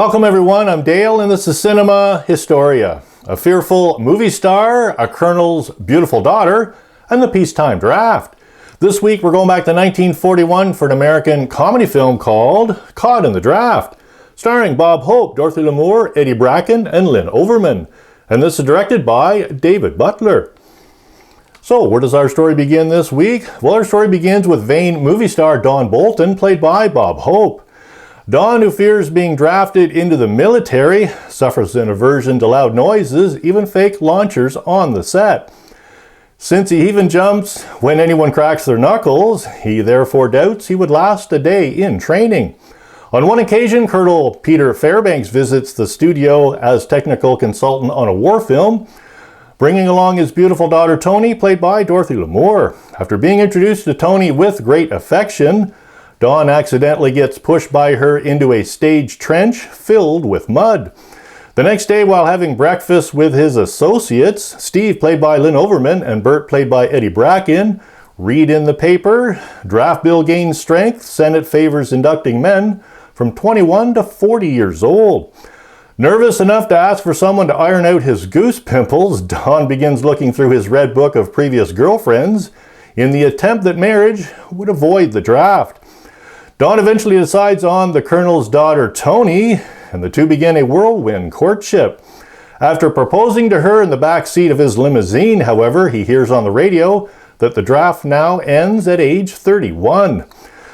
Welcome everyone, I'm Dale and this is Cinema Historia. A fearful movie star, a colonel's beautiful daughter, and the peacetime draft. This week we're going back to 1941 for an American comedy film called Caught in the Draft, starring Bob Hope, Dorothy Lamour, Eddie Bracken, and Lynn Overman. And this is directed by David Butler. So, where does our story begin this week? Well, our story begins with vain movie star Don Bolton, played by Bob Hope. Don, who fears being drafted into the military, suffers an aversion to loud noises, even fake launchers on the set. Since he even jumps when anyone cracks their knuckles, he therefore doubts he would last a day in training. On one occasion, Colonel Peter Fairbanks visits the studio as technical consultant on a war film, bringing along his beautiful daughter Toni, played by Dorothy Lamour. After being introduced to Toni with great affection, Don accidentally gets pushed by her into a stage trench filled with mud. The next day, while having breakfast with his associates, Steve, played by Lynn Overman, and Bert, played by Eddie Bracken, read in the paper, draft bill gains strength, Senate favors inducting men from 21 to 40 years old. Nervous enough to ask for someone to iron out his goose pimples, Don begins looking through his red book of previous girlfriends in the attempt that marriage would avoid the draft. Don eventually decides on the colonel's daughter Toni, and the two begin a whirlwind courtship. After proposing to her in the back seat of his limousine, however, he hears on the radio that the draft now ends at age 31.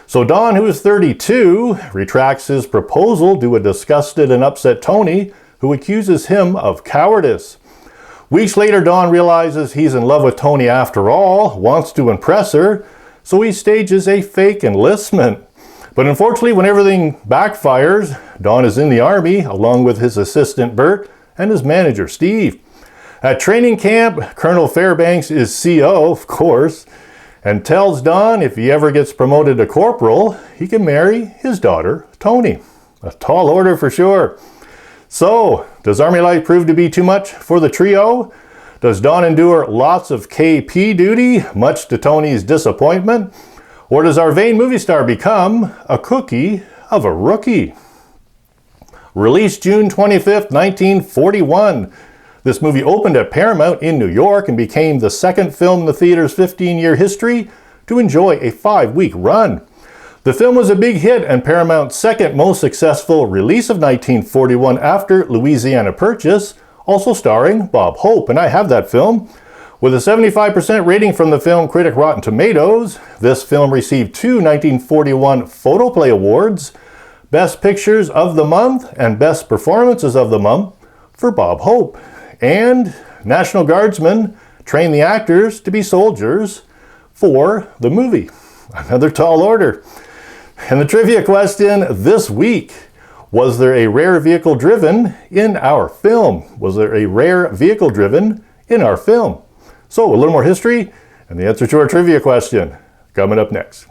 So Don, who is 32, retracts his proposal to a disgusted and upset Toni, who accuses him of cowardice. Weeks later, Don realizes he's in love with Toni after all, wants to impress her, so he stages a fake enlistment. But unfortunately, when everything backfires, Don is in the army, along with his assistant Bert and his manager Steve. At training camp, Colonel Fairbanks is CO, of course, and tells Don if he ever gets promoted to corporal, he can marry his daughter Toni. A tall order for sure. So, does Army life prove to be too much for the trio? Does Don endure lots of KP duty, much to Toni's disappointment? Or does our vain movie star become a cookie of a rookie? Released June 25th, 1941. This movie opened at Paramount in New York and became the second film in the theater's 15-year history to enjoy a 5-week run. The film was a big hit and Paramount's second most successful release of 1941 after Louisiana Purchase, also starring Bob Hope, and I have that film. With a 75% rating from the film critic Rotten Tomatoes, this film received 2 1941 Photoplay Awards, Best Pictures of the Month and Best Performances of the Month for Bob Hope. And National Guardsmen trained the actors to be soldiers for the movie. Another tall order. And the trivia question this week: was there a rare vehicle driven in our film? Was there a rare vehicle driven in our film? So, a little more history and the answer to our trivia question coming up next.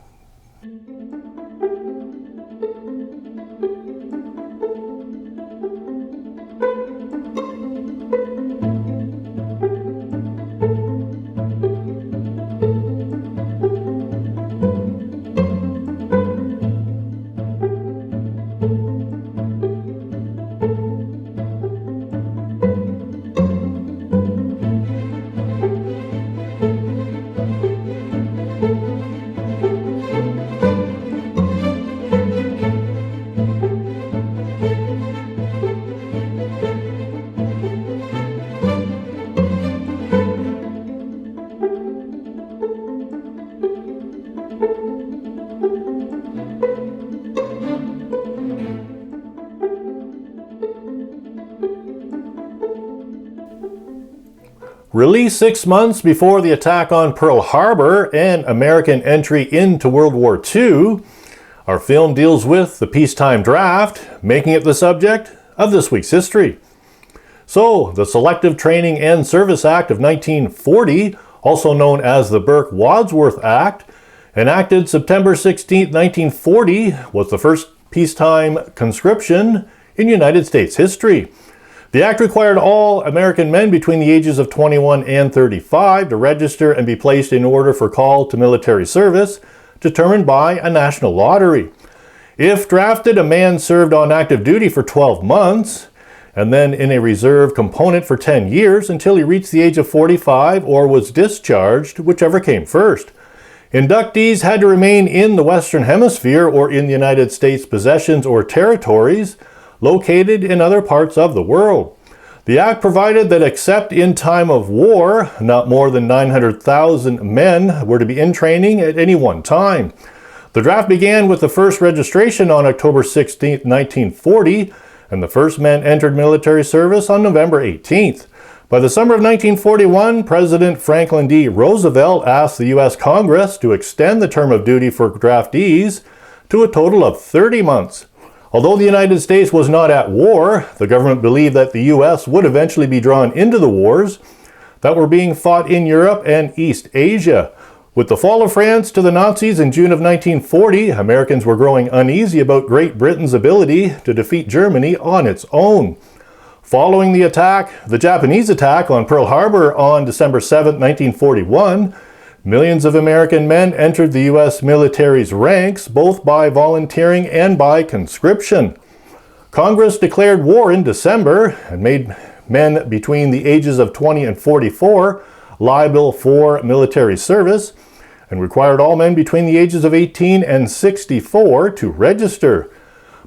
Released 6 months before the attack on Pearl Harbor and American entry into World War II, our film deals with the peacetime draft, making it the subject of this week's history. So, the Selective Training and Service Act of 1940, also known as the Burke-Wadsworth Act, enacted September 16, 1940, was the first peacetime conscription in United States history. The act required all American men between the ages of 21 and 35 to register and be placed in order for call to military service, determined by a national lottery. If drafted, a man served on active duty for 12 months and then in a reserve component for 10 years until he reached the age of 45 or was discharged, whichever came first. Inductees had to remain in the Western Hemisphere or in the United States possessions or territories located in other parts of the world. The act provided that except in time of war, not more than 900,000 men were to be in training at any one time. The draft began with the first registration on October 16, 1940, and the first men entered military service on November 18th. By the summer of 1941, President Franklin D. Roosevelt asked the U.S. Congress to extend the term of duty for draftees to a total of 30 months. Although the United States was not at war, the government believed that the U.S. would eventually be drawn into the wars that were being fought in Europe and East Asia. With the fall of France to the Nazis in June of 1940, Americans were growing uneasy about Great Britain's ability to defeat Germany on its own. Following the Japanese attack on Pearl Harbor on December 7, 1941, millions of American men entered the U.S. military's ranks, both by volunteering and by conscription. Congress declared war in December and made men between the ages of 20 and 44 liable for military service, and required all men between the ages of 18 and 64 to register.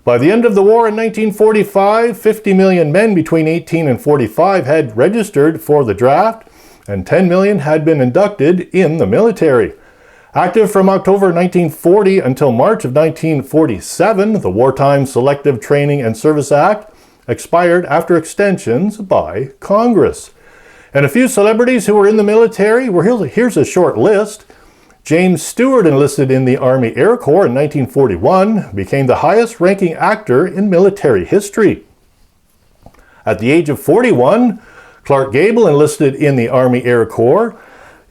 By the end of the war in 1945, 50 million men between 18 and 45 had registered for the draft, and 10 million had been inducted in the military. Active from October 1940 until March of 1947, the Wartime Selective Training and Service Act expired after extensions by Congress. And a few celebrities who were in the military, here's a short list. James Stewart enlisted in the Army Air Corps in 1941, became the highest ranking actor in military history. At the age of 41, Clark Gable enlisted in the Army Air Corps.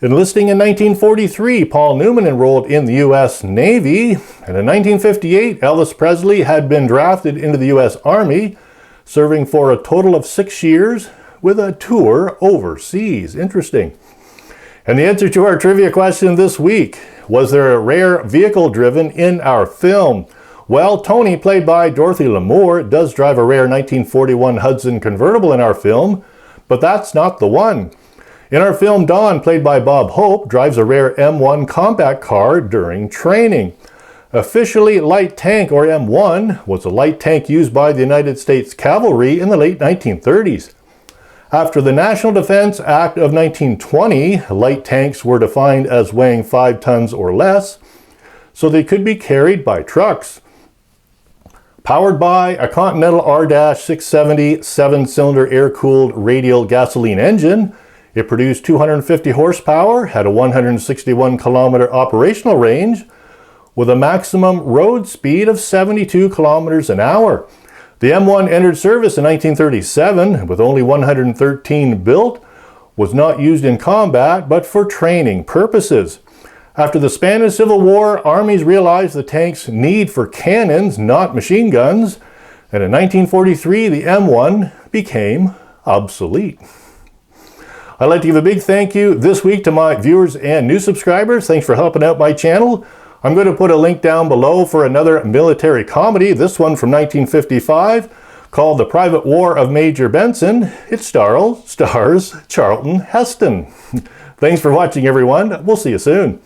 Enlisting in 1943, Paul Newman enrolled in the U.S. Navy. And in 1958, Elvis Presley had been drafted into the U.S. Army, serving for a total of 6 years with a tour overseas. Interesting. And the answer to our trivia question this week: was there a rare vehicle driven in our film? Well, Tony, played by Dorothy Lamour, does drive a rare 1941 Hudson convertible in our film, but that's not the one. In our film, Don, played by Bob Hope, drives a rare M1 combat car during training. Officially light tank, or M1, was a light tank used by the United States Cavalry in the late 1930s. After the National Defense Act of 1920, light tanks were defined as weighing 5 tons or less, so they could be carried by trucks. Powered by a Continental R-670 7-cylinder air-cooled radial gasoline engine, it produced 250 horsepower, had a 161-kilometer operational range, with a maximum road speed of 72 kilometers an hour. The M1 entered service in 1937, with only 113 built, was not used in combat, but for training purposes. After the Spanish Civil War, armies realized the tank's need for cannons, not machine guns, and in 1943, the M1 became obsolete. I'd like to give a big thank you this week to my viewers and new subscribers. Thanks for helping out my channel. I'm going to put a link down below for another military comedy, this one from 1955, called The Private War of Major Benson. It stars Charlton Heston. Thanks for watching, everyone. We'll see you soon.